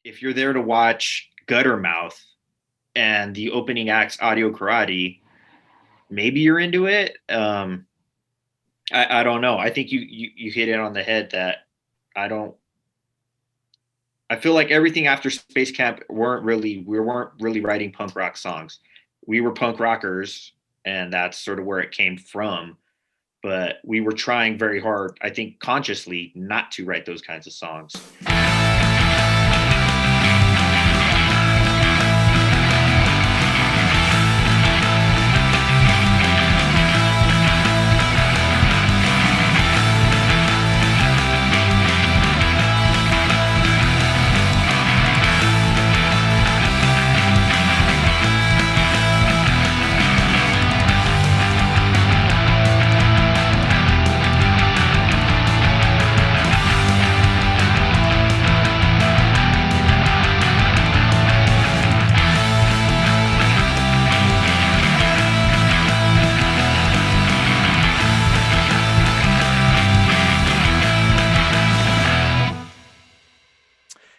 if you're there to watch Guttermouth and the opening act's Audio Karate, maybe you're into it. I don't know. I think you hit it on the head that I don't. I feel like everything after Space Camp we weren't really writing punk rock songs. We were punk rockers, and that's sort of where it came from. But we were trying very hard, I think consciously, not to write those kinds of songs.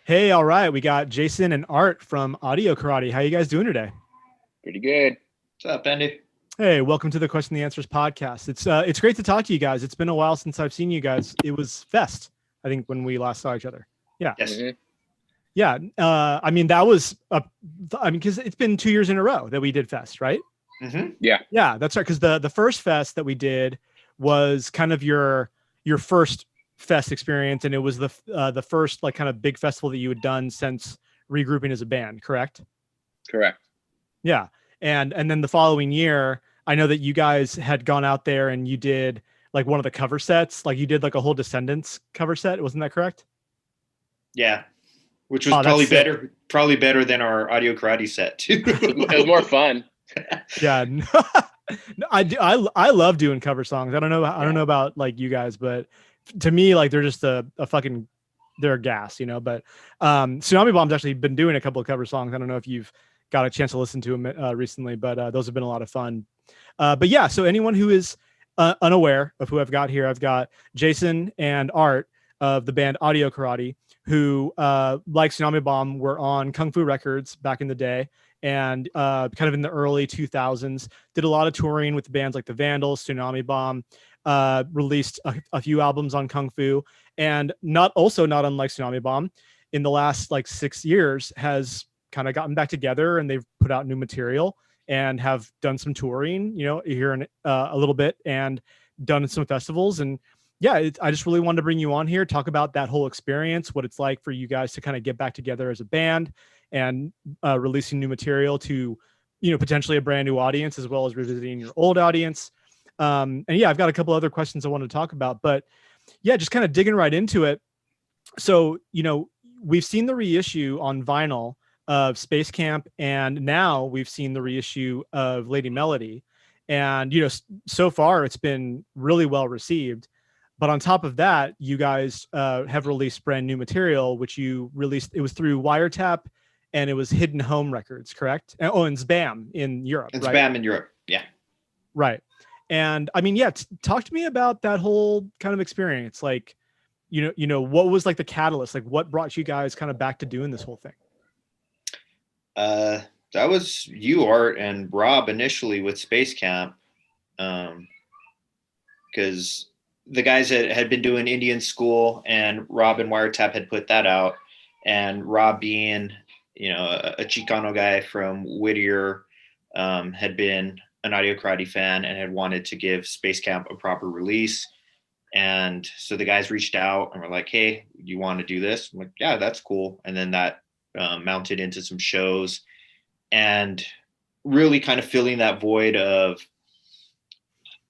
Hey, all right. We got Jason and Art from Audio Karate. How you guys doing today? Pretty good. What's up, Andy? Hey, welcome to the Question and Answers podcast. It's great to talk to you guys. It's been a while since I've seen you guys. It was Fest, I think, when we last saw each other. Yeah. Yes. Mhm. Yeah. I mean, that was because it's been 2 years in a row that we did Fest, right? Mm-hmm. Yeah, that's right. Because the first Fest that we did was kind of your first Fest experience, and it was the first like kind of big festival that you had done since regrouping as a band, correct? Correct. Yeah. And then the following year, I know that you guys had gone out there and you did like one of the cover sets, like you did like a whole Descendents cover set. Wasn't that correct? Yeah. Which was probably better than our Audio Karate set too. It was more fun. Yeah. I love doing cover songs. I don't know about like you guys, but to me, like they're just a fucking, they're gas, you know. But Tsunami Bomb's actually been doing a couple of cover songs. I don't know if you've got a chance to listen to them recently, but those have been a lot of fun. But yeah, so anyone who is unaware of who I've got here, I've got Jason and Art of the band Audio Karate, who like Tsunami Bomb were on Kung Fu Records back in the day, and kind of in the early 2000s did a lot of touring with bands like the Vandals, Tsunami Bomb, released a few albums on Kung Fu, and not unlike Tsunami Bomb, in the last like 6 years has kind of gotten back together, and they've put out new material and have done some touring, you know, here in a little bit, and done some festivals. And yeah, I just really wanted to bring you on here, talk about that whole experience, what it's like for you guys to kind of get back together as a band and releasing new material to, you know, potentially a brand new audience, as well as revisiting your old audience. And yeah, I've got a couple other questions I want to talk about, but yeah, just kind of digging right into it. So, you know, we've seen the reissue on vinyl of Space Camp, and now we've seen the reissue of Lady Melody. And, you know, so far it's been really well received. But on top of that, you guys have released brand new material, which you released. It was through Wiretap, and it was Hidden Home Records, correct? Oh, and SBAM in Europe. And right? SBAM in Europe, yeah. Right. And I mean, yeah, talk to me about that whole kind of experience. Like, you know, what was like the catalyst? Like, what brought you guys kind of back to doing this whole thing? That was you, Art, and Rob initially with Space Camp, because the guys had been doing Indian School, and Rob and Wiretap had put that out, and Rob, being, you know, a Chicano guy from Whittier, had been an Audio Karate fan and had wanted to give Space Camp a proper release. And so the guys reached out and were like, "Hey, you want to do this?" I'm like, "Yeah, that's cool." And then that mounted into some shows, and really kind of filling that void of,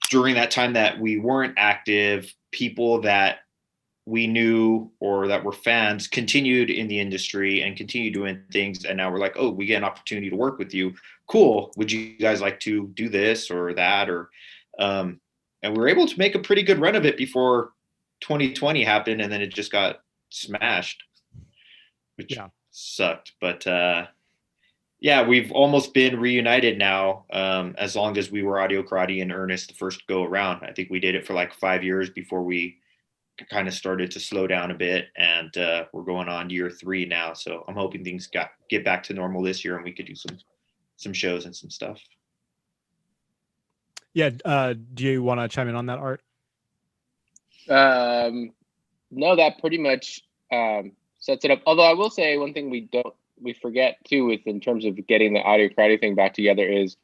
during that time that we weren't active, people that we knew or that were fans continued in the industry and continued doing things. And now we're like, "Oh, we get an opportunity to work with you. Cool. Would you guys like to do this or that?" Or, and we were able to make a pretty good run of it before 2020 happened. And then it just got smashed, which sucked. But, yeah, we've almost been reunited now, as long as we were Audio Karate in earnest the first go around. I think we did it for like 5 years before we kind of started to slow down a bit, and we're going on year 3 now. So I'm hoping things get back to normal this year, and we could do some shows and some stuff. Yeah. Do you want to chime in on that, Art? No, that pretty much sets it up. Although I will say one thing we forget too, with in terms of getting the audio karate thing back together is,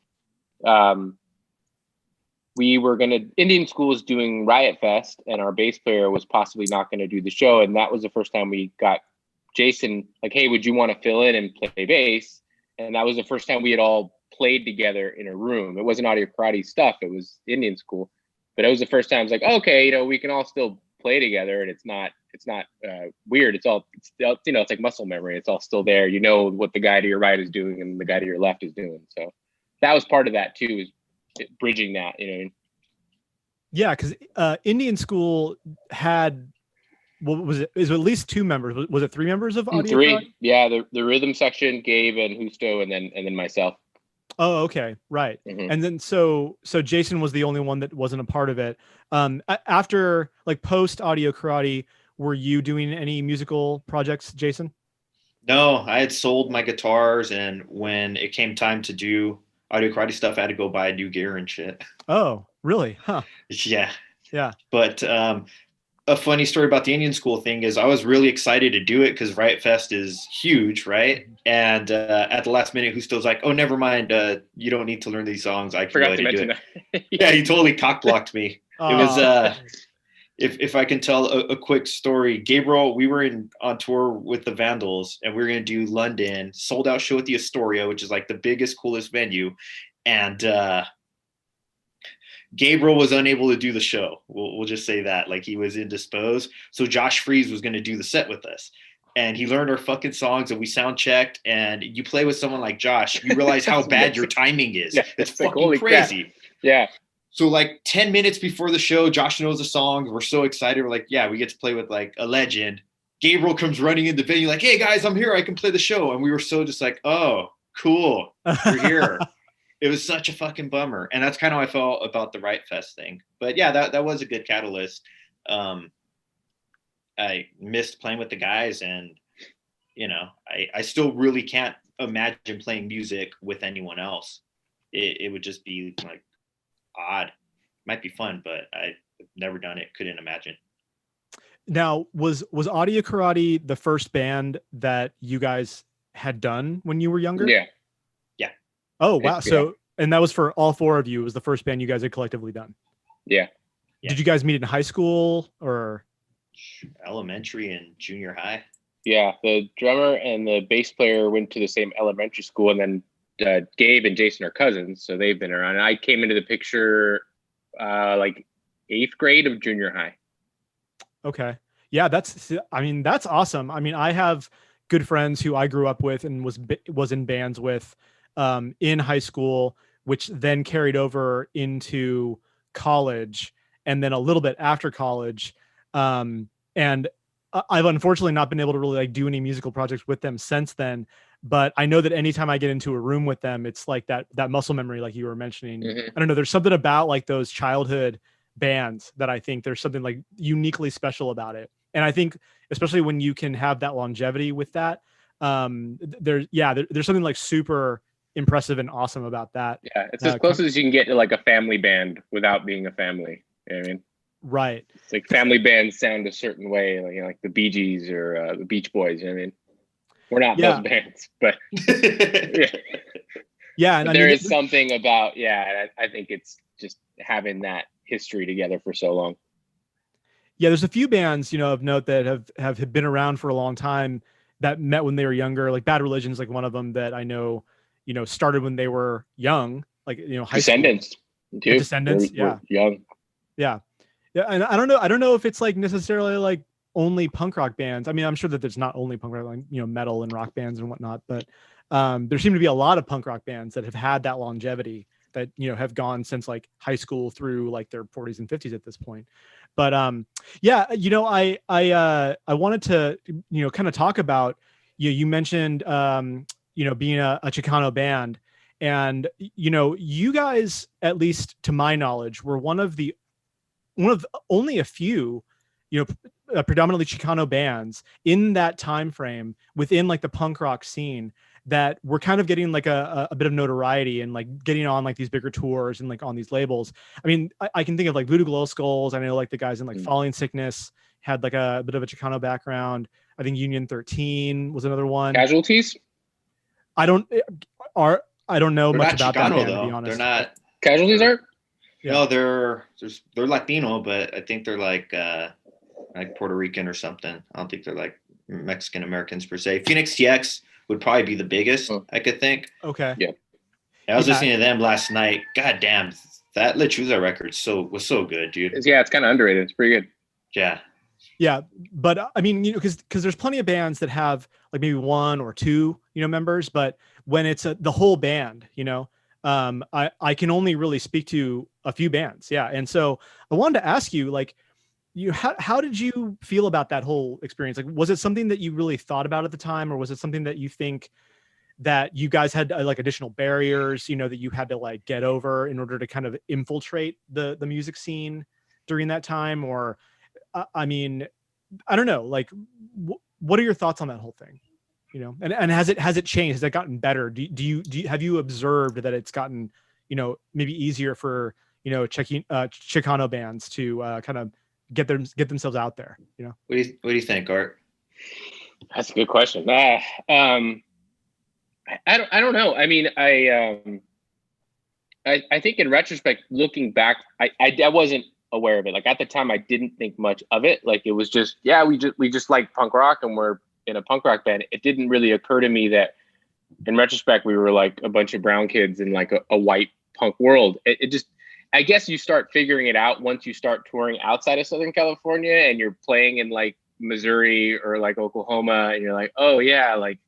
we were Indian School was doing Riot Fest, and our bass player was possibly not going to do the show. And that was the first time we got Jason like, hey, would you want to fill in and play bass? And that was the first time we had all played together in a room. It wasn't audio karate stuff. It was Indian School, but it was the first time it's like, okay, we can all still play together, and it's not weird. It's like muscle memory. It's all still there. You know what the guy to your right is doing and the guy to your left is doing. So that was part of that too, is bridging that, Yeah, because Indian School had, what was it? Is it at least 2 members? Was it 3 members of audio? 3. karate? Yeah, the rhythm section, Gabe and Husto, and then myself. Oh, okay, right. Mm-hmm. And then so Jason was the only one that wasn't a part of it. After like post audio karate, were you doing any musical projects, Jason? No, I had sold my guitars, and when it came time to do audio karate stuff, I had to go buy new gear and shit. Oh, really? Huh. Yeah. But a funny story about the Indian School thing is I was really excited to do it because Riot Fest is huge, right? And at the last minute, Husto's like, oh, never mind. You don't need to learn these songs. I can go ahead and do it. Yeah, he totally cock-blocked me. It was, if I can tell a quick story, Gabriel, we were on tour with the Vandals, and we were going to do London, sold out show at the Astoria, which is like the biggest, coolest venue. And Gabriel was unable to do the show. We'll just say that, like, he was indisposed. So Josh Freeze was going to do the set with us, and he learned our fucking songs, and we sound checked. And you play with someone like Josh, you realize how bad your timing is. Yeah, it's fucking crazy. Crap. Yeah. So like 10 minutes before the show, Josh knows the songs. We're so excited. We're like, yeah, we get to play with like a legend. Gabriel comes running in the venue like, hey guys, I'm here. I can play the show. And we were so just like, oh, cool. We're here. It was such a fucking bummer. And that's kind of how I felt about the Riot Fest thing. But yeah, that was a good catalyst. I missed playing with the guys, and I still really can't imagine playing music with anyone else. It would just be like odd. Might be fun, but I've never done it. Couldn't imagine. Now, was Audio Karate the first band that you guys had done when you were younger? Yeah. Oh, wow. So, and that was for all 4 of you. It was the first band you guys had collectively done. Yeah. Did you guys meet in high school or elementary and junior high? Yeah, the drummer and the bass player went to the same elementary school, and then Gabe and Jason are cousins, so they've been around. And I came into the picture like 8th grade of junior high. Okay. Yeah, that's awesome. I mean, I have good friends who I grew up with and was in bands with in high school, which then carried over into college and then a little bit after college. And I've unfortunately not been able to really like do any musical projects with them since then. But I know that anytime I get into a room with them, it's like that muscle memory, like you were mentioning. Mm-hmm. I don't know. There's something about like those childhood bands that I think there's something like uniquely special about it. And I think especially when you can have that longevity with that, there's something like super impressive and awesome about that. Yeah, it's as close as you can get to like a family band without being a family. You know what I mean? Right. It's like family bands sound a certain way, like like the Bee Gees or the Beach Boys. You know what I mean? We're not those bands, but yeah. And there is something about I think it's just having that history together for so long. Yeah, there's a few bands, of note that have been around for a long time that met when they were younger. Like Bad Religion's like one of them that I know, started when they were young, like high Descendents. school. Descendants, we're young. Yeah, and I don't know if it's like necessarily like only punk rock bands. I mean, I'm sure that there's not only punk rock, like metal and rock bands and whatnot, but there seem to be a lot of punk rock bands that have had that longevity that have gone since like high school through like their 40s and 50s at this point. But I wanted to kind of talk about you mentioned being a Chicano band, and you guys, at least to my knowledge, were one of only a few predominantly Chicano bands in that time frame within like the punk rock scene that were kind of getting like a bit of notoriety and like getting on like these bigger tours and like on these labels. I mean, I can think of like Voodoo Glow Skulls. I know like the guys in like Falling Sickness had like a bit of a Chicano background. I think Union 13 was another one. Casualties? I don't know They're much not about Chicano, that band, though. to be honest. They're not. Casualties are? Yeah. No, they're Latino, but I think they're like Puerto Rican or something. I don't think they're like Mexican Americans per se. Phoenix TX would probably be the biggest I could think. Okay. Yeah. I was listening to them last night. God damn, that Lechuza record was so good, dude. Yeah, it's kind of underrated. It's pretty good. Yeah. Yeah, but I mean, because there's plenty of bands that have like maybe one or two, members, but when it's the whole band, I can only really speak to a few bands. Yeah, and so I wanted to ask you, like, how did you feel about that whole experience? Like, was it something that you really thought about at the time, or was it something that you think that you guys had like additional barriers, that you had to like get over in order to kind of infiltrate the music scene during that time? Or I mean, I don't know, like what are your thoughts on that whole thing? And has it changed? Has it gotten better? Do you have you observed that it's gotten, maybe easier for, Chicano bands to kind of get themselves out there, What do you think, Art? That's a good question. I don't know. I mean, I think in retrospect, looking back, I wasn't aware of it. Like at the time, I didn't think much of it. Like it was just, yeah, we just like punk rock and we're in a punk rock band. It didn't really occur to me that in retrospect, we were like a bunch of brown kids in like a white punk world. It just, I guess you start figuring it out once you start touring outside of Southern California and you're playing in like Missouri or like Oklahoma and you're like, oh yeah, like,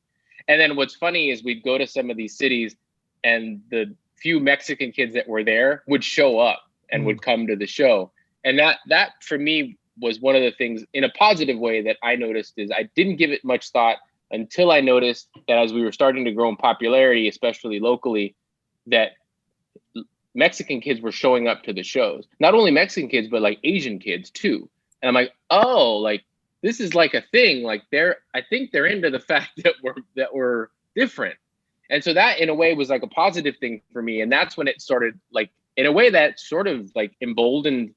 and then what's funny is we'd go to some of these cities and the few Mexican kids that were there would show up and would come to the show. And that for me was one of the things in a positive way that I noticed is I didn't give it much thought until I noticed that as we were starting to grow in popularity, especially locally, that Mexican kids were showing up to the shows. Not only Mexican kids, but like Asian kids too. And I'm like, oh, like this is like a thing. Like I think they're into the fact that we're different. And so that in a way was like a positive thing for me. And that's when it started, like, in a way that sort of like emboldened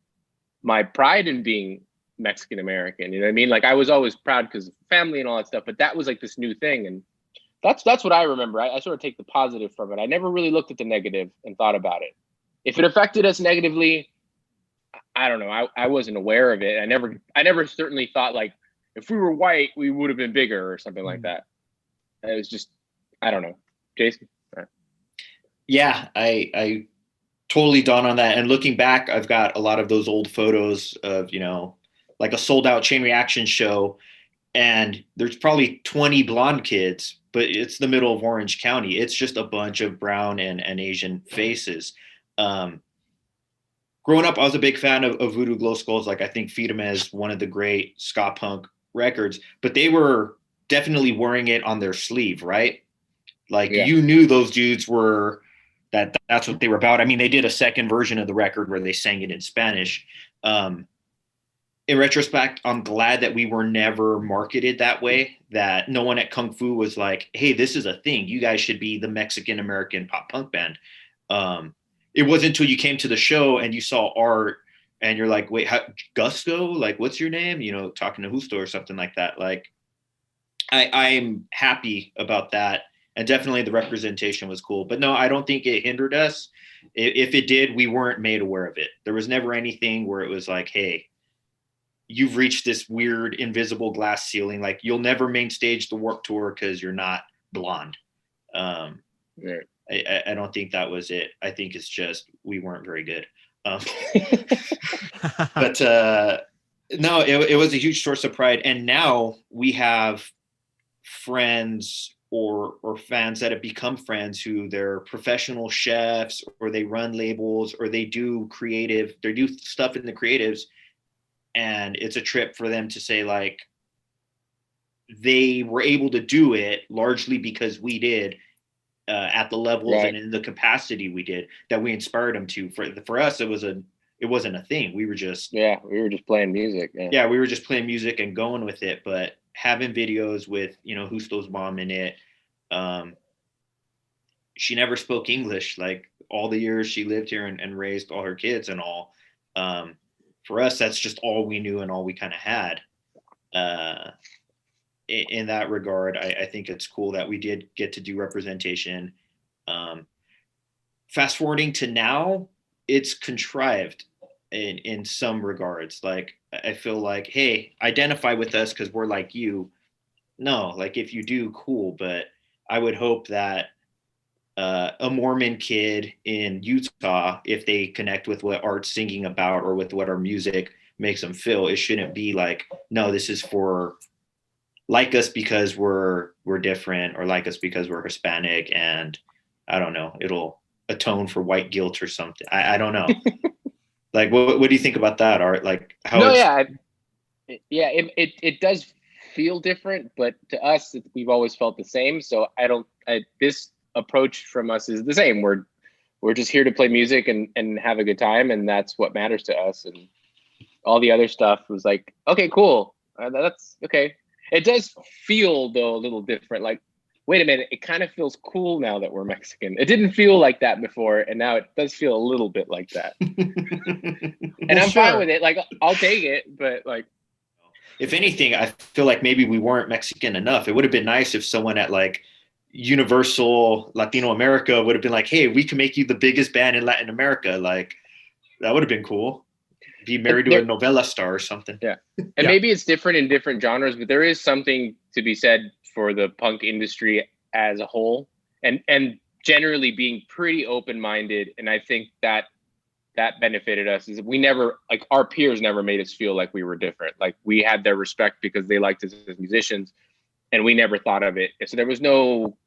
my pride in being Mexican American. You know what I mean? Like I was always proud because of family and all that stuff, but that was like this new thing. And that's what I remember. I sort of take the positive from it. I never really looked at the negative and thought about it. If it affected us negatively, I don't know. I wasn't aware of it. I never certainly thought like if we were white, we would have been bigger or something like that. It was just, I don't know. Jason? Yeah, I totally dawned on that. And looking back, I've got a lot of those old photos of, like a sold out Chain Reaction show. And there's probably 20 blonde kids, but it's the middle of Orange County. It's just a bunch of brown and Asian faces. Growing up, I was a big fan of Voodoo Glow Skulls. Like I think Feed 'Em as one of the great ska punk records, but they were definitely wearing it on their sleeve, right? Like you knew those dudes were that's what they were about. I mean, they did a second version of the record where they sang it in Spanish. In retrospect, I'm glad that we were never marketed that way, that no one at Kung Fu was like, hey, this is a thing. You guys should be the Mexican American pop punk band. It wasn't until you came to the show and you saw Art and you're like, wait, Gusto? Like, what's your name? Talking to Justo or something like that. Like, I'm happy about that. And definitely the representation was cool. But no, I don't think it hindered us. If it did, we weren't made aware of it. There was never anything where it was like, hey, you've reached this weird invisible glass ceiling. Like you'll never main stage the Warped Tour because you're not blonde. I don't think that was it. I think it's just we weren't very good. But no, it was a huge source of pride. And now we have friends or fans that have become friends who they're professional chefs or they run labels or they do stuff in the creatives. And it's a trip for them to say like, they were able to do it largely because we did at the levels and in the capacity we did, that we inspired them to. For us, it was a it wasn't a thing. We were just playing music. Yeah, we were just playing music and going with it. But having videos with, you know, Justo's mom in it, she never spoke English. Like all the years she lived here and raised all her kids and all. For us, that's just all we knew and all we kind of had. In that regard, I think it's cool that we did get to do representation. Fast forwarding to now, it's contrived in some regards. Like I feel like, hey, identify with us because we're like you. No, like if you do, cool. But I would hope that a Mormon kid in Utah, if they connect with what art's singing about or with what our music makes them feel, it shouldn't be like, no, this is for like us because we're different, or like us because we're Hispanic, and I don't know, it'll atone for white guilt or something. I don't know. Like, what do you think about that, Art? Like how? No, it does feel different, but to us, we've always felt the same. So this approach from us is the same. We're just here to play music and have a good time, and that's what matters to us. And all the other stuff was like, okay, cool, that's okay. It does feel though a little different. Like, wait a minute, it kind of feels cool now that we're Mexican. It didn't feel like that before, and now it does feel a little bit like that. And I'm fine with it. Like, I'll take it, but like, if anything, I feel like maybe we weren't Mexican enough. It would have been nice if someone at like Universal Latino America would have been like, hey, we can make you the biggest band in Latin America. Like, that would have been cool. Be married to a novella star or something. Yeah. And maybe it's different in different genres, but there is something to be said for the punk industry as a whole, and generally being pretty open-minded. And I think that benefited us. Is we never, like, our peers never made us feel like we were different. Like, we had their respect because they liked us as musicians, and we never thought of it. So there was no,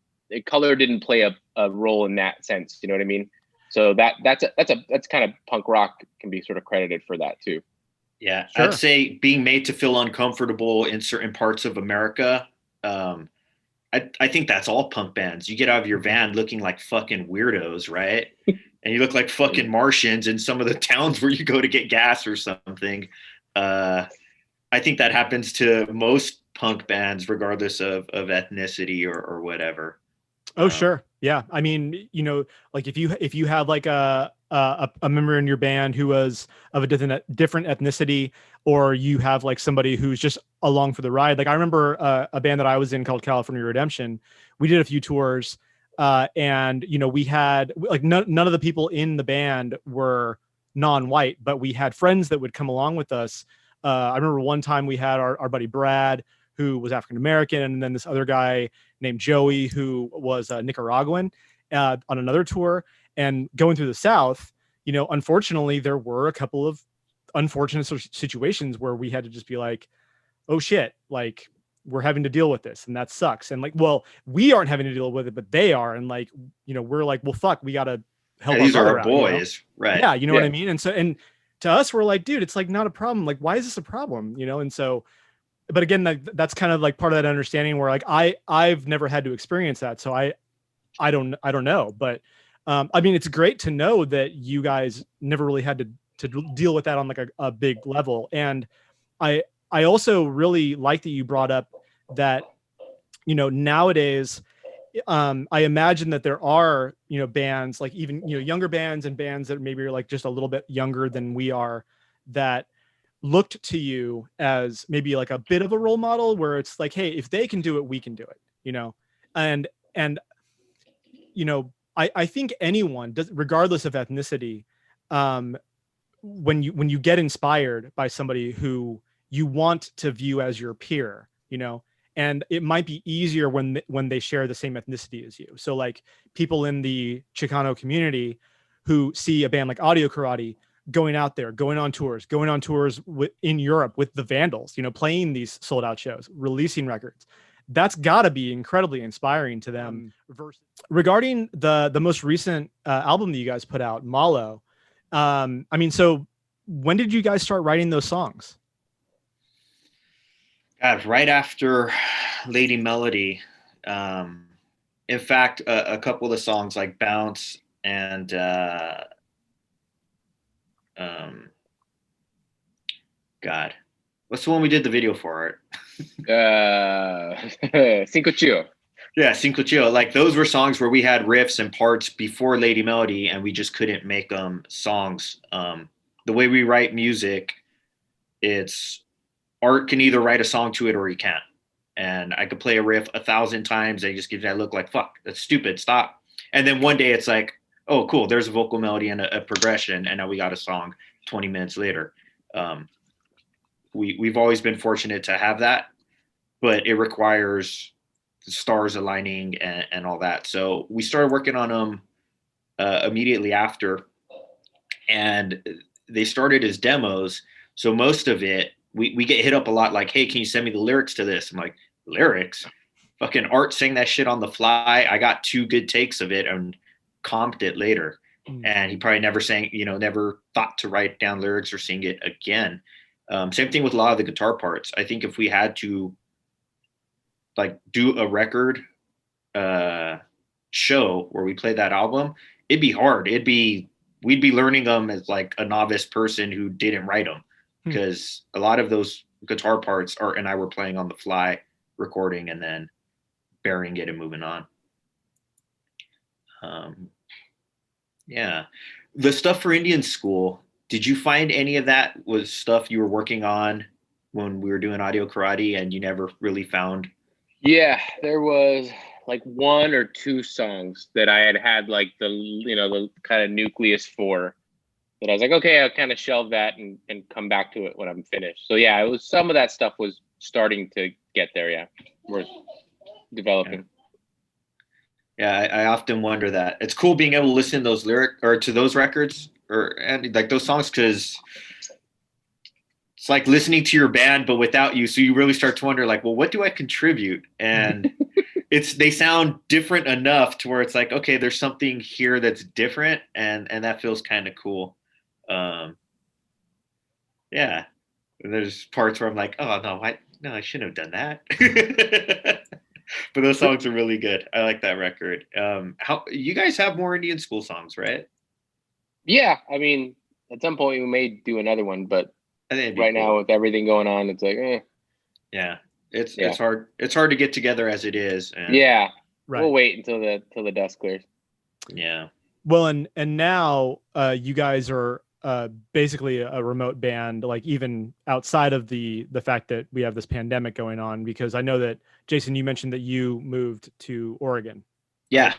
color didn't play a role in that sense. You know what I mean? So that's kind of punk rock can be sort of credited for that too. Yeah, sure. I'd say being made to feel uncomfortable in certain parts of America. I think that's all punk bands. You get out of your van looking like fucking weirdos, right? And you look like fucking Martians in some of the towns where you go to get gas or something. I think that happens to most punk bands, regardless of ethnicity or whatever. Oh, sure. Yeah. I mean, you know, like if you have like a member in your band who was of a different ethnicity, or you have like somebody who's just along for the ride. Like I remember a band that I was in called California Redemption. We did a few tours, and you know, we had like none of the people in the band were non-white, but we had friends that would come along with us. I remember one time we had our buddy Brad, who was African American, and then this other guy named Joey, who was Nicaraguan, on another tour. And going through the South, you know, unfortunately, there were a couple of unfortunate situations where we had to just be like, oh shit, like we're having to deal with this, and that sucks. And like, well, we aren't having to deal with it, but they are. And like, you know, we're like, well, fuck, we gotta help. These are our boys, you know? Right? Yeah, you know what I mean. And so, and to us, we're like, dude, it's like not a problem. Like, why is this a problem? You know, and so. But again, that's kind of like part of that understanding where like I've never had to experience that, so I don't know. But I mean, it's great to know that you guys never really had to deal with that on like a big level. And I also really like that you brought up that, you know, nowadays I imagine that there are, you know, bands like even, you know, younger bands and bands that maybe are like just a little bit younger than we are, that looked to you as maybe like a bit of a role model, where it's like, hey, if they can do it, we can do it, you know. And you know, I think anyone does, regardless of ethnicity, when you get inspired by somebody who you want to view as your peer, you know, and it might be easier when they share the same ethnicity as you. So like people in the Chicano community who see a band like Audio Karate going out there, going on tours in Europe with the Vandals, you know, playing these sold out shows, releasing records. That's got to be incredibly inspiring to them. Regarding the most recent album that you guys put out, Malo, I mean, so when did you guys start writing those songs? God, right after Lady Melody. In fact, a couple of the songs like Bounce and God, what's the one we did the video for? Cinco Chio. Yeah, Cinco Chio. Like those were songs where we had riffs and parts before Lady Melody, and we just couldn't make them songs. The way we write music, it's Art can either write a song to it or he can't. And I could play a riff 1,000 times and it just gives that look like, fuck, that's stupid, stop. And then one day it's like, oh, cool, there's a vocal melody and a progression, and now we got a song 20 minutes later. We've always been fortunate to have that, but it requires the stars aligning and all that. So we started working on them immediately after, and they started as demos. So most of it, we get hit up a lot like, hey, can you send me the lyrics to this? I'm like, lyrics? Fucking Art sang that shit on the fly. I got 2 good takes of it and comped it later. And he probably never never thought to write down lyrics or sing it again. Same thing with a lot of the guitar parts. I think if we had to like do a record show where we played that album, it'd be hard. We'd be learning them as like a novice person who didn't write them, because a lot of those guitar parts Art and I were playing on the fly, recording and then burying it and moving on. Yeah. The stuff for Indian school, did you find any of that was stuff you were working on when we were doing audio karate and you never really found? Yeah, there was like 1 or 2 songs that I had like the kind of nucleus for, that I was like, okay, I'll kind of shelve that and come back to it when I'm finished. So yeah, it was, some of that stuff was starting to get there. Yeah, we're developing. Yeah, I often wonder that. It's cool being able to listen to those to those records and like those songs, because it's like listening to your band but without you. So you really start to wonder like, well, what do I contribute? And they sound different enough to where it's like, okay, there's something here that's different, and that feels kind of cool. Yeah, there's parts where I'm like, oh no, I shouldn't have done that. But those songs are really good. I like that record. How you guys have more Indian school songs, right? Yeah, I mean, at some point we may do another one, but I think right now with everything going on, it's like, yeah, it's hard. It's hard to get together as it is. And yeah, right. We'll wait until the dust clears. Yeah. Well, and now you guys are basically a remote band, like even outside of the fact that we have this pandemic going on, because I know that Jason, you mentioned that you moved to Oregon. Yeah. Right?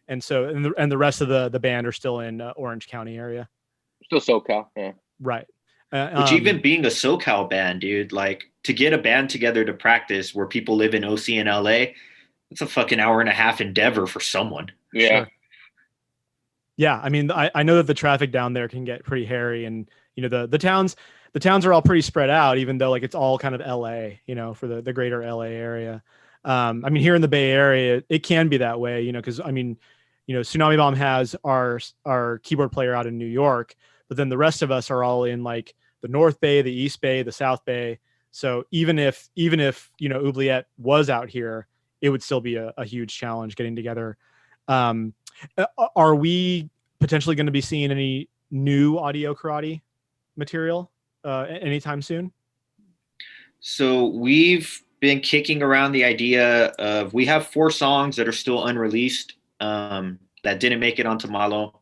And so, and the rest of the band are still in Orange County area. Still SoCal. Yeah. Right. Which even being a SoCal band, dude, like to get a band together to practice where people live in OC and LA, it's a fucking 1.5-hour endeavor for someone. Yeah. Sure. Yeah. I mean, I know that the traffic down there can get pretty hairy, and, you know, the towns are all pretty spread out, even though like it's all kind of LA, you know, for the greater LA area. I mean, here in the Bay Area, it can be that way, you know, because I mean, you know, Tsunami Bomb has our keyboard player out in New York, but then the rest of us are all in like the North Bay, the East Bay, the South Bay. So even if you know, Oubliette was out here, it would still be a huge challenge getting together. Are we potentially going to be seeing any new audio karate material anytime soon? So we've been kicking around the idea of, we have 4 songs that are still unreleased that didn't make it onto Malo,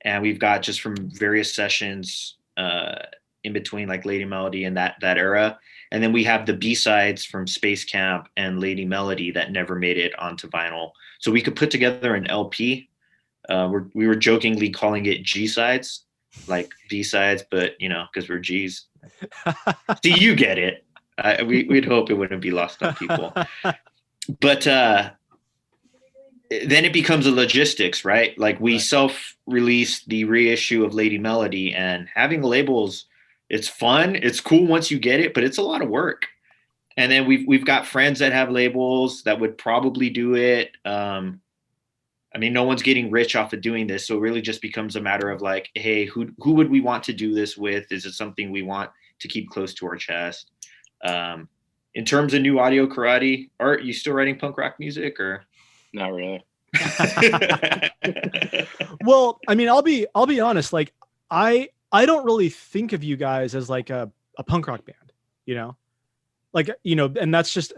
and we've got just from various sessions in between like Lady Melody and that era, and then we have the B-sides from Space Camp and Lady Melody that never made it onto vinyl. So we could put together an LP. We were jokingly calling it G-sides, like B-sides, but you know, because we're G's. See, you get it. We'd hope it wouldn't be lost on people. But then it becomes a logistics, right? Like we self-released the reissue of Lady Melody, and having labels, it's fun. It's cool once you get it, but it's a lot of work. And then we've got friends that have labels that would probably do it. I mean, no one's getting rich off of doing this. So it really just becomes a matter of like, hey, who would we want to do this with? Is it something we want to keep close to our chest? In terms of new audio karate, Art, you still writing punk rock music or? Not really. Well, I mean, I'll be honest. Like I I don't really think of you guys as like a punk rock band, you know, like, you know, and that's just,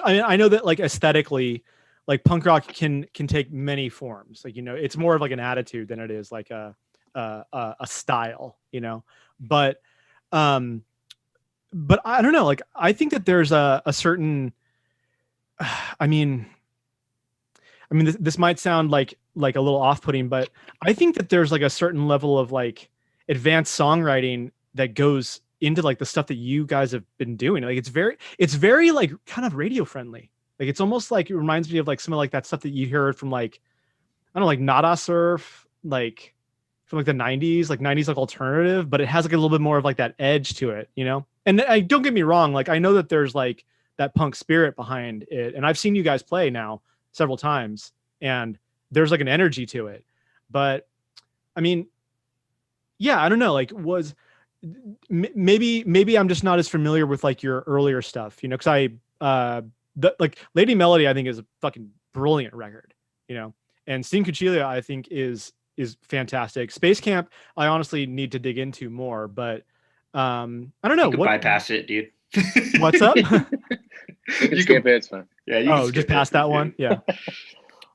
I mean, I know that like aesthetically, like punk rock can take many forms. Like, you know, it's more of like an attitude than it is like a style, you know, um, but I don't know, like, I think that there's a certain, I mean, this might sound like a little off-putting, but I think that there's like a certain level of like advanced songwriting that goes into like the stuff that you guys have been doing. Like it's very like kind of radio friendly. Like it's almost like it reminds me of like some of like that stuff that you heard from like, I don't know, like Nada Surf, like from like the 90s, like 90s like alternative, but it has like a little bit more of like that edge to it, you know? And I don't get me wrong, like I know that there's like that punk spirit behind it, and I've seen you guys play now several times, and there's like an energy to it. But I mean, yeah, I don't know, like maybe I'm just not as familiar with like your earlier stuff, you know, because like Lady Melody I think is a fucking brilliant record, you know, and Sin Cuchilla I think is fantastic. Space Camp I honestly need to dig into more, but I don't know, you could bypass it, dude. What's up? You can skip it, it's fine. Yeah, you can just skip past it. that one. Yeah.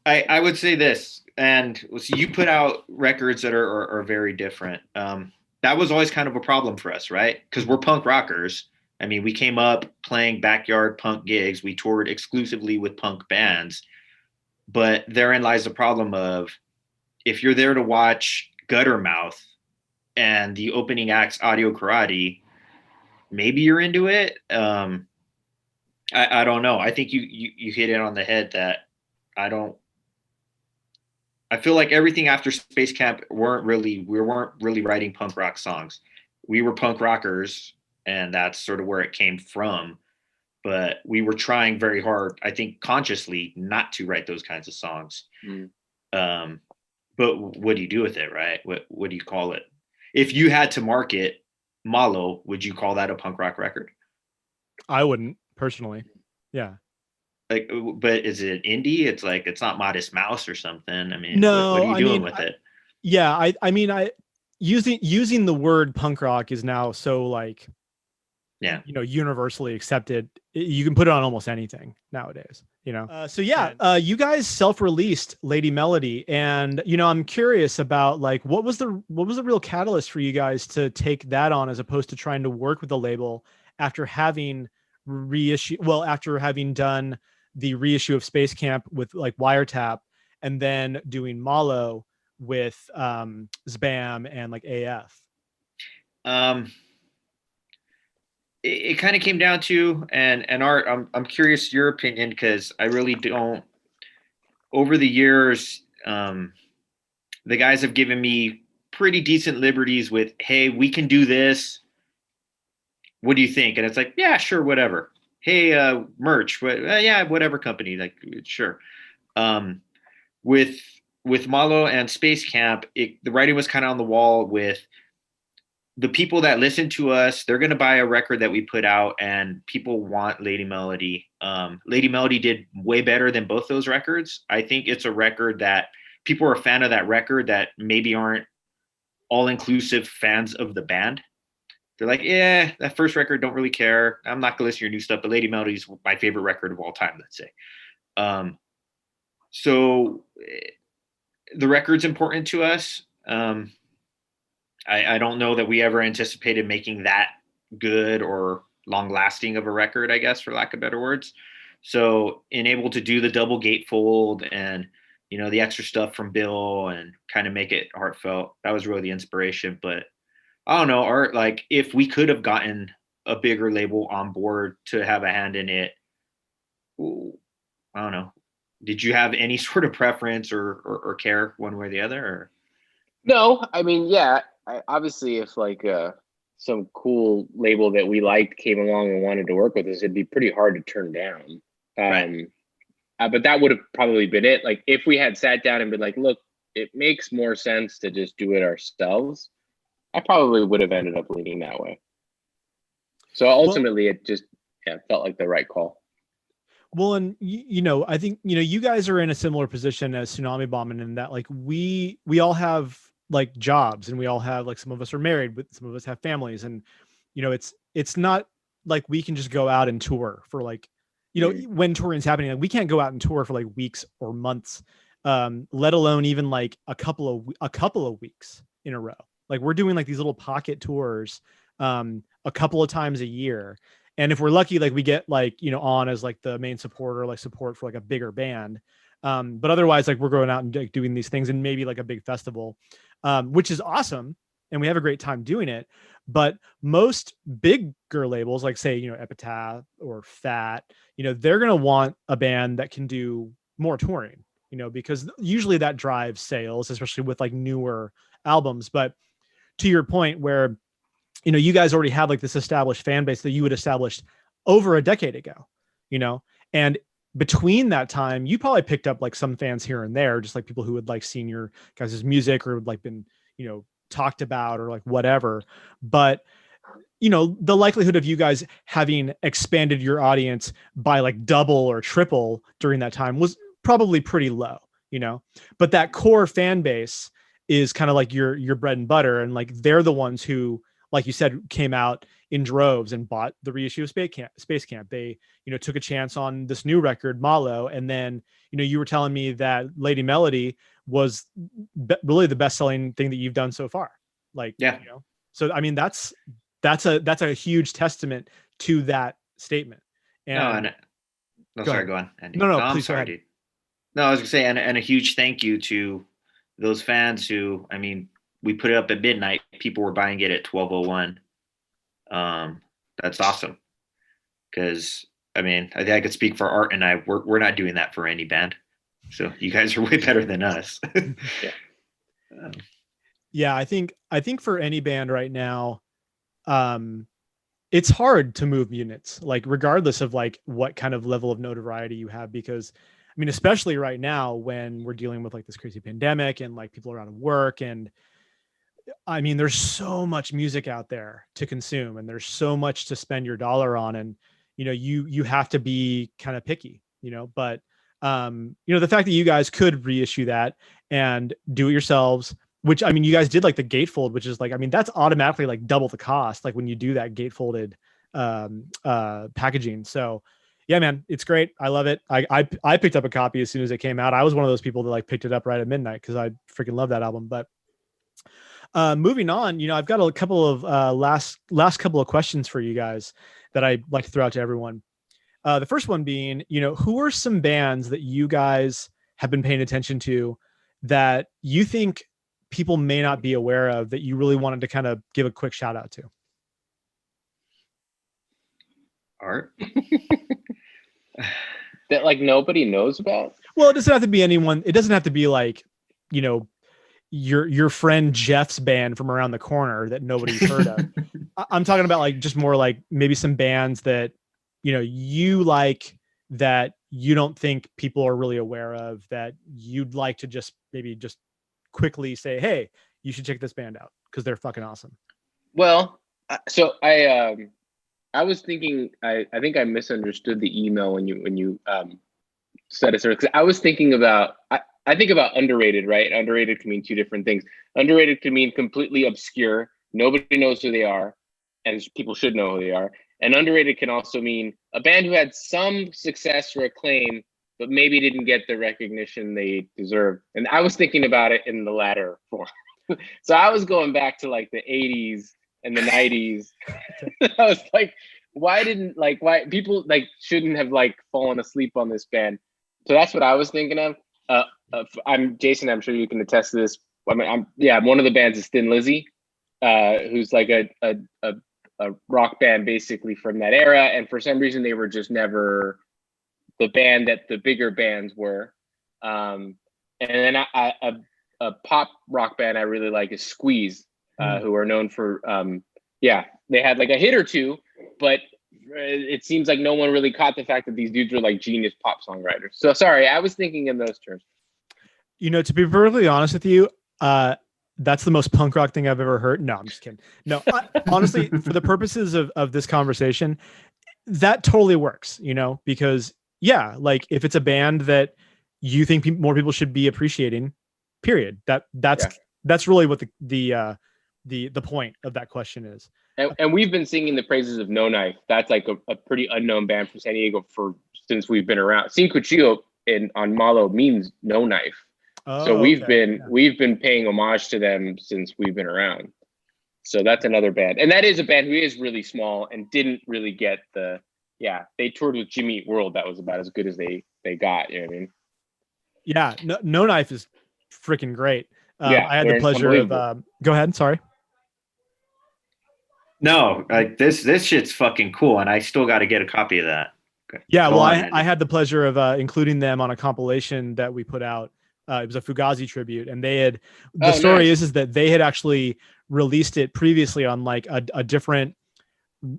I would say this, and so you put out records that are very different. That was always kind of a problem for us, right? Because we're punk rockers. I mean, we came up playing backyard punk gigs. We toured exclusively with punk bands. But therein lies the problem of, if you're there to watch Guttermouth and the opening act's Audio Karate, maybe you're into it. I don't know. I think you hit it on the head that I feel like everything after Space Camp we weren't really writing punk rock songs. We were punk rockers, and that's sort of where it came from. But we were trying very hard, I think consciously, not to write those kinds of songs. But what do you do with it, right? What do you call it? If you had to market Malo, would you call that a punk rock record? I wouldn't personally. Yeah. Like, but is it indie? It's like, it's not Modest Mouse or something. I mean, no, what are you doing with it? Yeah, I mean, using the word punk rock is now so like, yeah, you know, universally accepted. You can put it on almost anything nowadays, you know. So yeah, you guys self-released Lady Melody, and you know, I'm curious about like what was the real catalyst for you guys to take that on as opposed to trying to work with the label after having done the reissue of Space Camp with like Wiretap, and then doing Malo with SBAM and like AF. It kind of came down to, and Art, I'm curious your opinion, because I really don't. Over the years, the guys have given me pretty decent liberties with, hey, we can do this. What do you think? And it's like, yeah, sure, whatever. Hey, merch, yeah, whatever company, like, sure. With Malo and Space Camp, the writing was kind of on the wall with the people that listen to us. They're going to buy a record that we put out, and people want Lady Melody. Lady Melody did way better than both those records. I think it's a record that people are a fan of, that record that maybe aren't all-inclusive fans of the band. They're like, yeah, that first record, don't really care. I'm not gonna listen to your new stuff, but Lady Melody's my favorite record of all time, let's say. So the record's important to us. I don't know that we ever anticipated making that good or long lasting of a record, I guess, for lack of better words. So in able to do the double gatefold and, you know, the extra stuff from Bill and kind of make it heartfelt, that was really the inspiration. But I don't know, Art, like if we could have gotten a bigger label on board to have a hand in it, I don't know. Did you have any sort of preference or care one way or the other? Or? No, I mean, yeah, obviously if like some cool label that we liked came along and wanted to work with us, it'd be pretty hard to turn down. Right. But that would have probably been it. Like if we had sat down and been like, look, it makes more sense to just do it ourselves, I probably would have ended up leaning that way. So ultimately, it just felt like the right call. Well, and you know, I think, you know, you guys are in a similar position as Tsunami Bomb in that like we all have like jobs, and we all have like, some of us are married, but some of us have families, and it's not like we can just go out and tour for like, when touring is happening, like, we can't go out and tour for like weeks or months, let alone even like a couple of weeks in a row. Like, we're doing like these little pocket tours a couple of times a year, and if we're lucky, like we get like on as like the main supporter, like support for like a bigger band, but otherwise, like, we're going out and like doing these things, and maybe like a big festival, which is awesome, and we have a great time doing it. But most bigger labels, like say Epitaph or Fat, they're going to want a band that can do more touring, because usually that drives sales, especially with like newer albums. But to your point, where you guys already have like this established fan base that you had established over a decade ago, and between that time, you probably picked up like some fans here and there, just like people who had like seen your guys' music or like been, talked about or like whatever. But, the likelihood of you guys having expanded your audience by like double or triple during that time was probably pretty low, but that core fan base is kind of like your bread and butter. And like, they're the ones who, like you said, came out in droves and bought the reissue of Space Camp. They, took a chance on this new record, Malo. And then, you were telling me that Lady Melody was really the best selling thing that you've done so far. Like, yeah. So, I mean, that's a huge testament to that statement. And sorry, go on, Andy. No, I'm please, sorry, dude. No, I was gonna say, and a huge thank you to those fans who, I mean, we put it up at midnight. People were buying it at 12:01. That's awesome. Because I mean, I think I could speak for Art and I. We're not doing that for any band. So you guys are way better than us. Yeah. Yeah, I think for any band right now, it's hard to move units, like regardless of like what kind of level of notoriety you have, because I mean, especially right now when we're dealing with like this crazy pandemic and like people are out of work, and I mean, there's so much music out there to consume, and there's so much to spend your dollar on, and you have to be kind of picky, but the fact that you guys could reissue that and do it yourselves, which I mean, you guys did like the gatefold, which is like, I mean, that's automatically like double the cost, like when you do that gatefolded packaging. So yeah, man, it's great. I love it. I picked up a copy as soon as it came out. I was one of those people that like picked it up right at midnight because I freaking love that album. But moving on, I've got a couple of last couple of questions for you guys that I'd like to throw out to everyone. The first one being, who are some bands that you guys have been paying attention to that you think people may not be aware of that you really wanted to kind of give a quick shout out to? Art? That like nobody knows about? Well, it doesn't have to be anyone. It doesn't have to be like, your friend Jeff's band from around the corner that nobody's heard of. I'm talking about like just more like maybe some bands that, you like that you don't think people are really aware of, that you'd like to just maybe just quickly say, hey, you should check this band out because they're fucking awesome. Well, so I was thinking, I think I misunderstood the email when you said it. Because I was thinking about, I think about underrated, right? Underrated can mean two different things. Underrated can mean completely obscure. Nobody knows who they are, and people should know who they are. And underrated can also mean a band who had some success or acclaim, but maybe didn't get the recognition they deserved. And I was thinking about it in the latter form. So I was going back to like the 80s and the 90s. I was like, why people like shouldn't have like fallen asleep on this band? So that's what I was thinking of. I'm Jason. I'm sure you can attest to this. I mean, one of the bands is Thin Lizzy, who's like a rock band basically from that era, and for some reason they were just never the band that the bigger bands were. And then a pop rock band I really like is Squeeze, who are known for they had like a hit or two, but it seems like no one really caught the fact that these dudes were like genius pop songwriters. So sorry, I was thinking in those terms. To be perfectly honest with you, that's the most punk rock thing I've ever heard. No, I'm just kidding. No, honestly, for the purposes of this conversation, that totally works, because yeah, like if it's a band that you think more people should be appreciating, period. That's that's really what the point of that question is. And we've been singing the praises of No Knife. That's like a pretty unknown band from San Diego since we've been around. Sin Cuchillo on Malo means no knife. So we've been paying homage to them since we've been around. So that's another band. And that is a band who is really small and didn't really get they toured with Jimmy Eat World. That was about as good as they got, you know what I mean? Yeah, no Knife is freaking great. I had the pleasure of go ahead, sorry. No, like this shit's fucking cool, and I still got to get a copy of that. Yeah, well, I had the pleasure of including them on a compilation that we put out. It was a Fugazi tribute, and they had the story is that they had actually released it previously on like a different.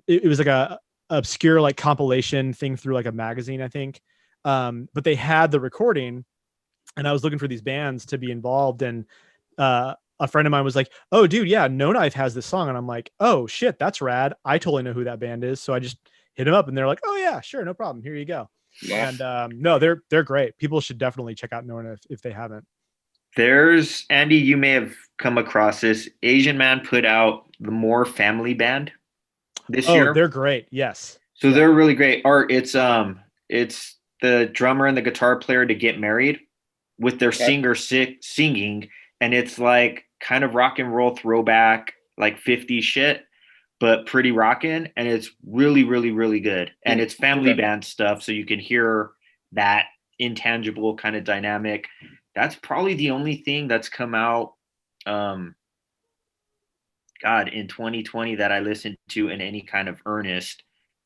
It was like a obscure like compilation thing through like a magazine, I think. But they had the recording, and I was looking for these bands to be involved, and a friend of mine was like, "Oh, dude, yeah, No Knife has this song," and I'm like, "Oh shit, that's rad! I totally know who that band is." So I just hit him up, and they're like, "Oh yeah, sure, no problem. Here you go." Yeah. And no, they're great. People should definitely check out No Knife if they haven't. There's Andy. You may have come across this. Asian Man put out the More Family Band this year. Oh, they're great. Yes. So they're really great. Art. It's the drummer and the guitar player to get married with their singer singing, and it's like kind of rock and roll throwback, like 50s shit, but pretty rockin', and it's really, really, really good. And it's family band stuff, so you can hear that intangible kind of dynamic. That's probably the only thing that's come out, in 2020 that I listened to in any kind of earnest,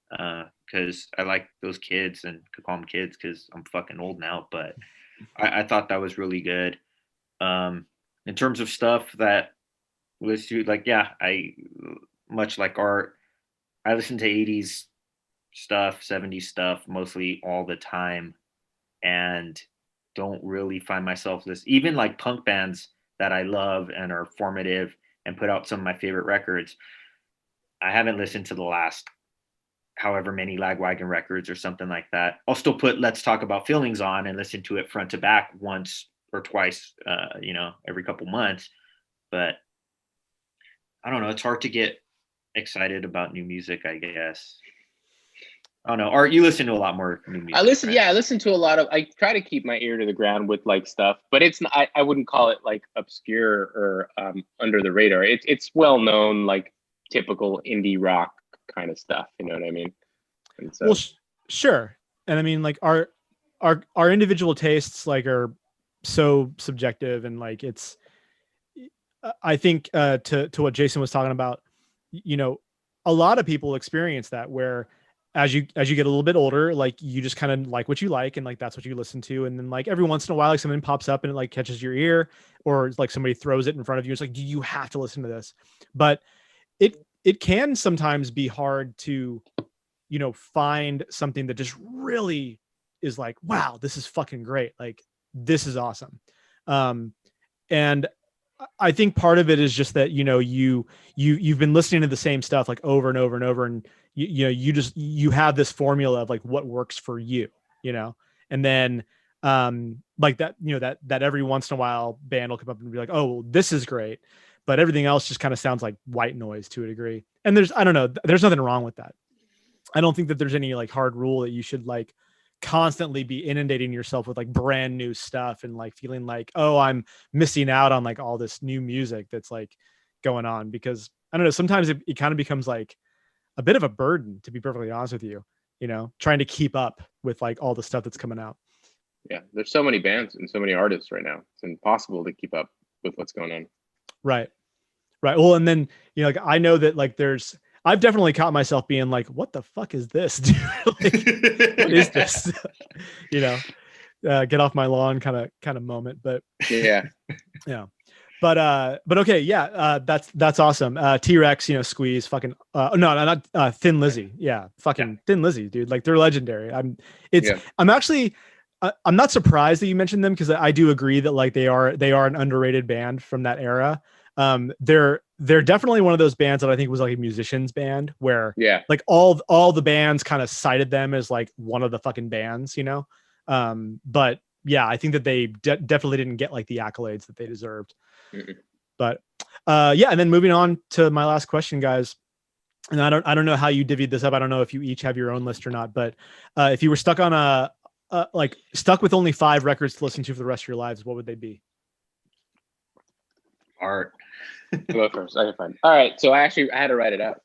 because I like those kids and could call them kids because I'm fucking old now, but I thought that was really good. In terms of stuff that was like, I much like Art, I listen to 80s stuff, 70s stuff mostly all the time, and don't really find myself even like punk bands that I love and are formative and put out some of my favorite records. I haven't listened to the last however many Lagwagon records or something like that. I'll still put Let's Talk About Feelings on and listen to it front to back once or twice, every couple months. But I don't know. It's hard to get excited about new music, I guess. I don't know. Art, you listen to a lot more new music. I listen to a lot of. I try to keep my ear to the ground with like stuff, but it's not. I wouldn't call it like obscure or under the radar. It's well known, like typical indie rock kind of stuff. You know what I mean? And so, well, sure. And I mean, like our individual tastes like are so subjective, and like it's. I think to what Jason was talking about, a lot of people experience that where as you get a little bit older, like you just kind of like what you like, and like that's what you listen to, and then like every once in a while like something pops up and it like catches your ear, or like somebody throws it in front of you. It's like, you have to listen to this. But it can sometimes be hard to find something that just really is like, wow, this is fucking great, like this is awesome. And I think part of it is just that you've been listening to the same stuff like over and over and over, and you have this formula of like what works for you, and then like that that every once in a while band will come up and be like, oh, well, this is great, but everything else just kind of sounds like white noise to a degree. And there's nothing wrong with that. I don't think that there's any like hard rule that you should like constantly be inundating yourself with like brand new stuff and like feeling like, oh, I'm missing out on like all this new music that's like going on, because I don't know, sometimes it kind of becomes like a bit of a burden, to be perfectly honest with you, trying to keep up with like all the stuff that's coming out. Yeah, there's so many bands and so many artists right now. It's impossible to keep up with what's going on. Right. Well, and then like I know that like I've definitely caught myself being like, what the fuck is this, dude? Like, what is this? Get off my lawn kind of moment. But yeah. But okay, yeah, that's awesome. T-Rex, Squeeze, fucking not Thin Lizzy. Yeah, fucking Thin Lizzy, dude. Like they're legendary. I'm not surprised that you mentioned them, because I do agree that like they are an underrated band from that era. They're definitely one of those bands that I think was like a musician's band where like all the bands kind of cited them as like one of the fucking bands, but yeah, I think that they definitely didn't get like the accolades that they deserved. Mm-mm. But yeah, and then moving on to my last question, guys. And I don't know how you divvied this up. I don't know if you each have your own list or not. But if you were stuck on stuck with only 5 records to listen to for the rest of your lives, what would they be? Art. Go first. Okay, fine. All right. So I had to write it out.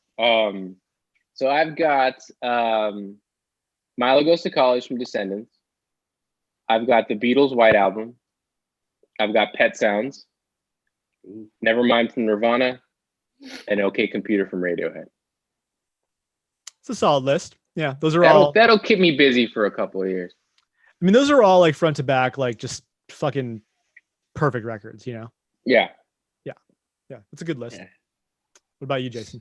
So I've got Malo Goes to College from Descendents. I've got the Beatles' White Album. I've got Pet Sounds. Nevermind from Nirvana. And OK Computer from Radiohead. It's a solid list. Yeah, those are that'll keep me busy for a couple of years. I mean, those are all like front to back, like just fucking perfect records, you know? Yeah. Yeah, it's a good list. Yeah. What about you, Jason?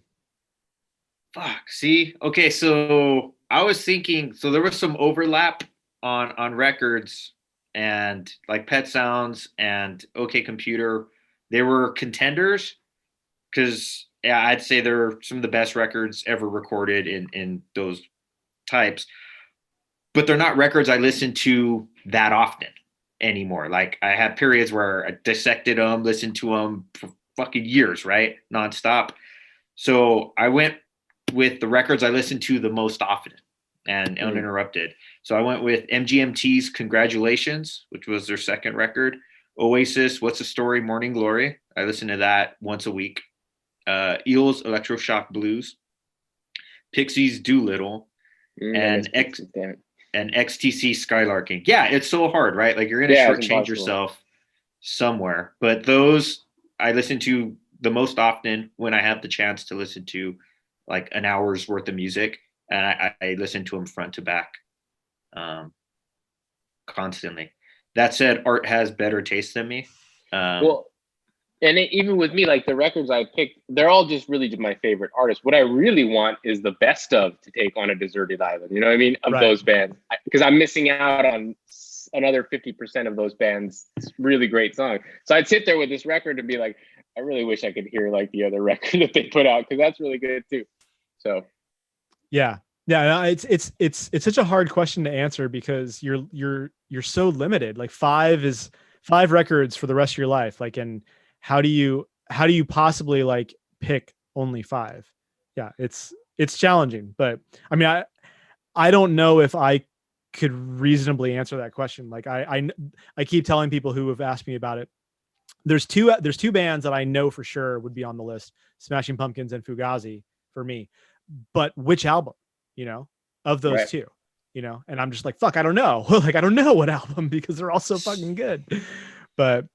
Fuck. See? Okay, so I was thinking, so there was some overlap on records, and like Pet Sounds and OK Computer, they were contenders because yeah, I'd say they're some of the best records ever recorded in those types. But they're not records I listen to that often anymore. Like I had periods where I dissected them, listened to them for fucking years, right? Nonstop. So I went with the records I listened to the most often and uninterrupted. So I went with MGMT's Congratulations, which was their second record. Oasis, What's the Story, Morning Glory. I listened to that once a week. Eels, Electroshock Blues. Pixies, Doolittle. And XTC, Skylarking. Yeah, it's so hard, right? Like you're going to shortchange yourself somewhere. But those I listen to the most often when I have the chance to listen to like an hour's worth of music, and I listen to them front to back constantly. That said, Art has better taste than me. Well, and even with me, like the records I picked, they're all just really my favorite artists. What I really want is the best of to take on a deserted island. You know what I mean? Of those bands, because I'm missing out on another 50% of those bands' really great songs. So I'd sit there with this record and be like, I really wish I could hear like the other record that they put out because that's really good too. So, yeah, it's such a hard question to answer because you're so limited. Like 5 records for the rest of your life. Like, and how do you possibly like pick only 5? Yeah, it's challenging, but I mean, I don't know if I could reasonably answer that question. Like I keep telling people who have asked me about it. There's two bands that I know for sure would be on the list: Smashing Pumpkins and Fugazi for me. But which album, you know, of those two, you know? And I'm just like, fuck, I don't know. Like I don't know what album because they're all so fucking good. But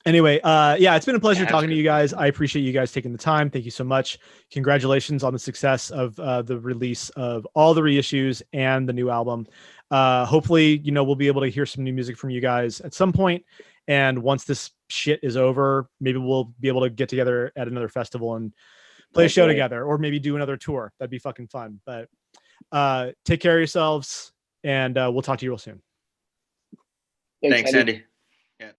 anyway, yeah, it's been a pleasure talking to you guys. I appreciate you guys taking the time. Thank you so much. Congratulations on the success of the release of all the reissues and the new album. Hopefully, you know, we'll be able to hear some new music from you guys at some point. And once this shit is over, maybe we'll be able to get together at another festival and play a show together, or maybe do another tour. That'd be fucking fun. But take care of yourselves, and we'll talk to you real soon. Thanks, Andy. Yeah.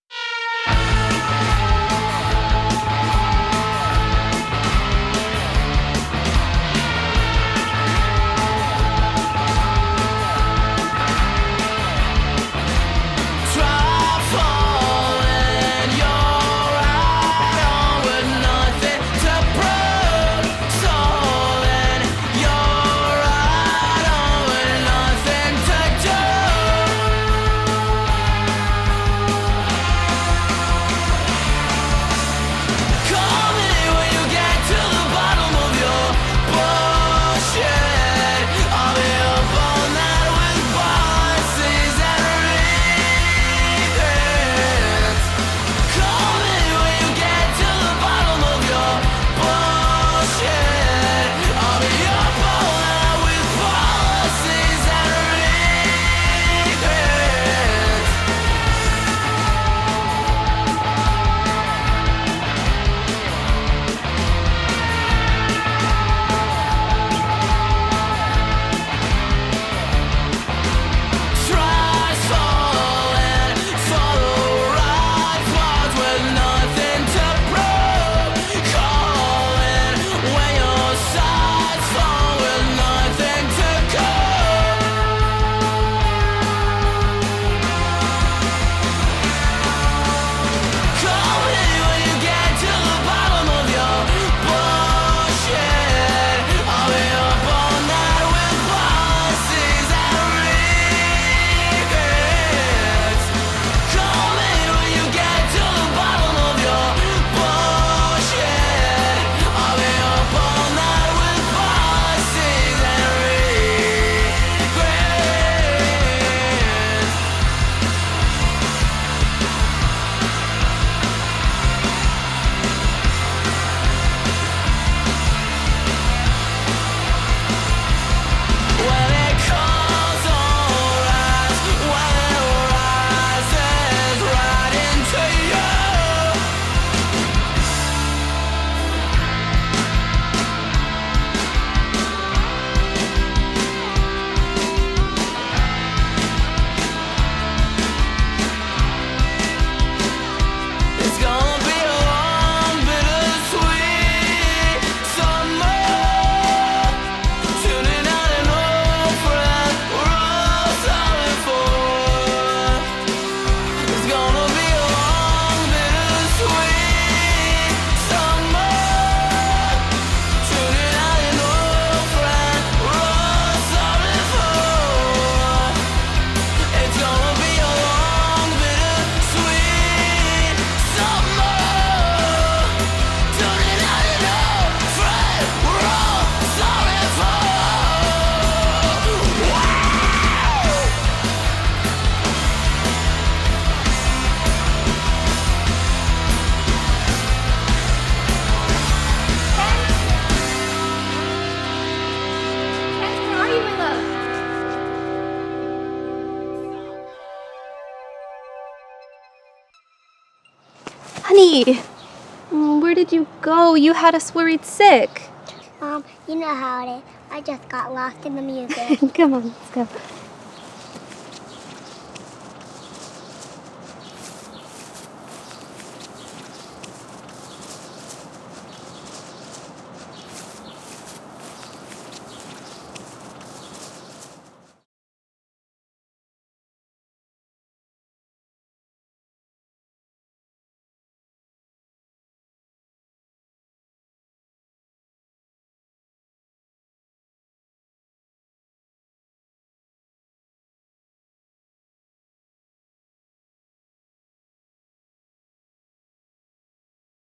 Honey, where did you go? You had us worried sick. You know how it is. I just got lost in the music. Come on, let's go.